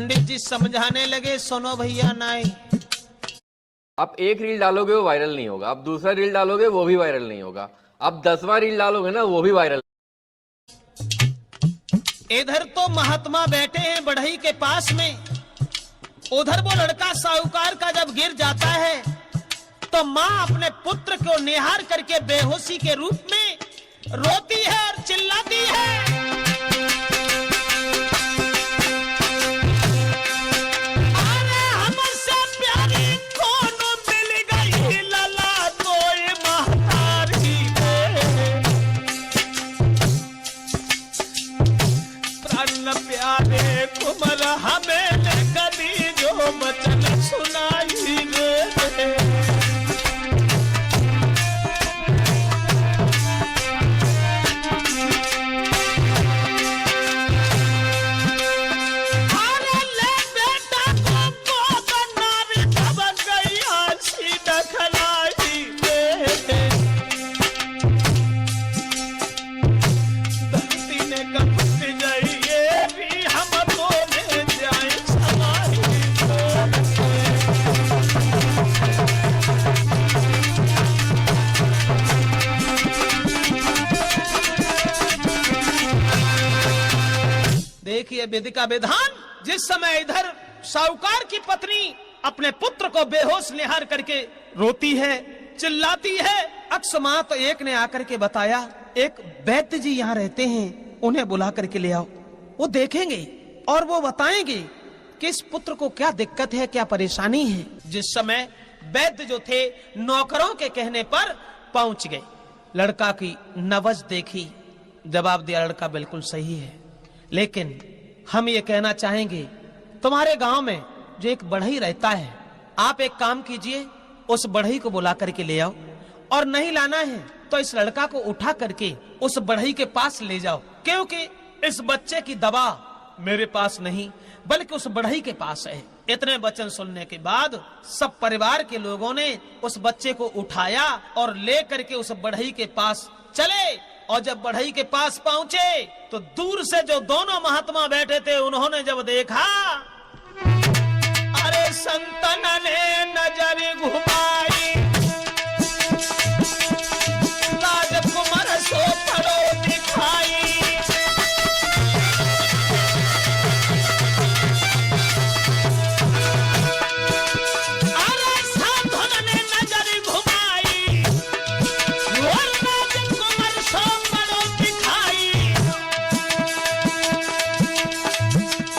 पंडित जी समझाने लगे, सुनो भैया नाई, आप एक रील डालोगे वो वायरल नहीं होगा, आप दूसरा रील डालोगे वो भी वायरल नहीं होगा, आप 10वां रील डालोगे ना वो भी वायरल। इधर तो महात्मा बैठे हैं बढ़ई के पास में, उधर वो लड़का साहूकार का जब गिर जाता है तो माँ अपने पुत्र को निहार करके बेहोशी के रूप में रोती है और चिल्लाती है, अरे हमसे प्यारी कौन मिल गई लला तोय महतारी में, प्राण प्यारे कुमर हमें कभी जो वचन सुनाई रे। देखिए विधि का विधान, जिस समय इधर साहूकार की पत्नी अपने पुत्र को बेहोश निहार करके रोती है, चिल्लाती है, अकस्मात एक ने आकर के बताया, एक वैद्य जी यहाँ रहते हैं, उन्हें बुला करके ले आओ, वो देखेंगे और वो बताएंगे कि इस पुत्र को क्या दिक्कत है, क्या परेशानी है। जिस समय वैद्य जो थे नौकरों के कहने पर पहुंच गए, लड़का की नब्ज देखी, जवाब दिया लड़का बिल्कुल सही है, लेकिन हम ये कहना चाहेंगे तुम्हारे गांव में जो एक बढ़ई रहता है, आप एक काम कीजिए, उस बढ़ई को बुला करके ले आओ, और नहीं लाना है तो इस लड़का को उठा करके उस बढ़ई के पास ले जाओ, क्योंकि इस बच्चे की दवा मेरे पास नहीं बल्कि उस बढ़ई के पास है। इतने वचन सुनने के बाद सब परिवार के लोगों ने उस बच्चे को उठाया और ले करके उस बढ़ई के पास चले, और जब बढ़ई के पास पहुंचे तो दूर से जो दोनों महात्मा बैठे थे उन्होंने जब देखा, अरे संतन ने नजर घुमाई, राजकुमार सो पड़ो दिखाई, अरे संतन ने नजर घुमाई, राजकुमार सो पड़ो दिखाई,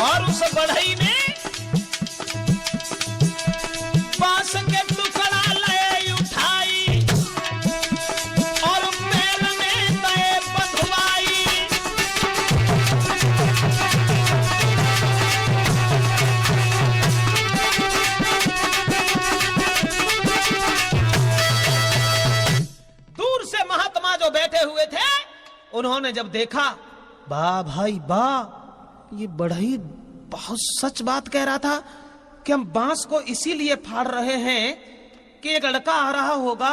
और उस बढ़ई ने बांस के टुकड़ा ले उठाई और पैर में गए बंधवाई, दूर से महात्मा जो बैठे हुए थे उन्होंने जब देखा, वाह भाई वाह, ये बढ़ई बहुत सच बात कह रहा था कि हम बांस को इसीलिए फाड़ रहे हैं कि एक लड़का आ रहा होगा,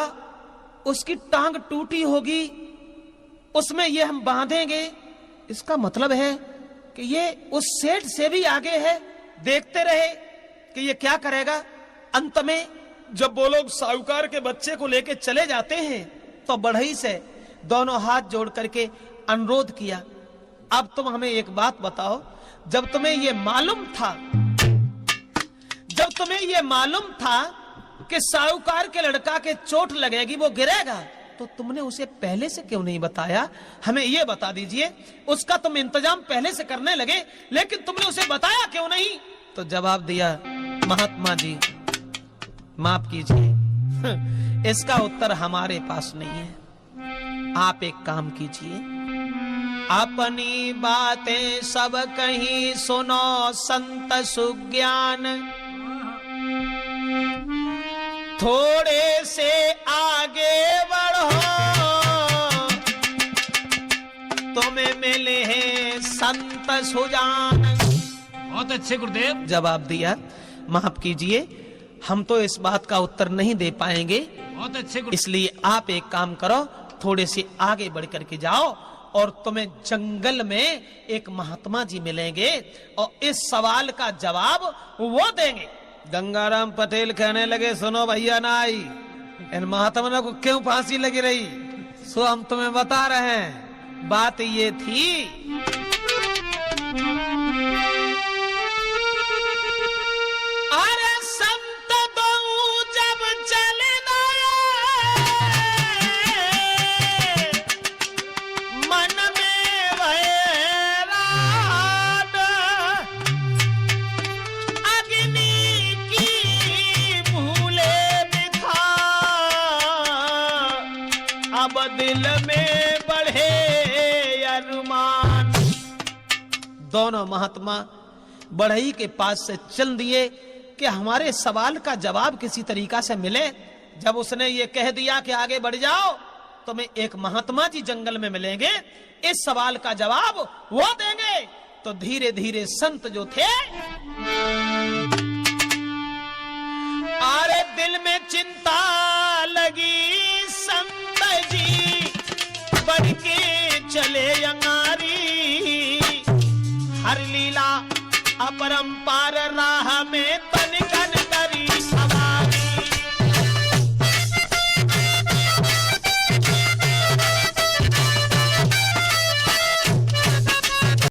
उसकी टांग टूटी होगी, उसमें ये हम बांधेंगे, इसका मतलब है कि ये उस सेठ से भी आगे है, देखते रहे कि ये क्या करेगा। अंत में जब वो लोग साहूकार के बच्चे को लेके चले जाते हैं तो बढ़ई से दोनों हाथ जोड़ करके अनुरोध किया, अब तुम हमें एक बात बताओ, जब तुम्हें ये मालूम था कि साहूकार के लड़का के चोट लगेगी, वो गिरेगा, तो तुमने उसे पहले से क्यों नहीं बताया? हमें ये बता दीजिए, उसका तुम इंतजाम पहले से करने लगे, लेकिन तुमने उसे बताया क्यों नहीं? तो जवाब दिया, महात्मा जी माफ कीजिए, इसका उत्तर हमारे पास नहीं है, आप एक काम कीजिए, अपनी बातें सब कहीं सुनो संत सुज्ञान, थोड़े से आगे बढ़ो, तुम्हें मिले हैं संत सुजान। बहुत अच्छे गुरुदेव। जवाब दिया, माफ कीजिए, हम तो इस बात का उत्तर नहीं दे पाएंगे, बहुत अच्छे, इसलिए आप एक काम करो, थोड़े से आगे बढ़ करके जाओ और तुम्हें जंगल में एक महात्मा जी मिलेंगे और इस सवाल का जवाब वो देंगे। गंगाराम पटेल कहने लगे, सुनो भैया नाई, इन महात्मा को क्यों फांसी लगी रही? सो हम तुम्हें बता रहे हैं, बात ये थी अरे संत दो जब चले मन में वैराग अग्नि की भूले बिथा अब दिल में बढ़े अरमान। दोनों महात्मा बढ़ई के पास से चल दिए कि हमारे सवाल का जवाब किसी तरीका से मिले। जब उसने ये कह दिया कि आगे बढ़ जाओ, तुम्हें एक महात्मा जी जंगल में मिलेंगे, इस सवाल का जवाब वो देंगे। तो धीरे धीरे संत जो थे, अरे दिल में चिंता लगी संत जी, बढ़ के चले अंगारी, हर लीला अपरंपार राह में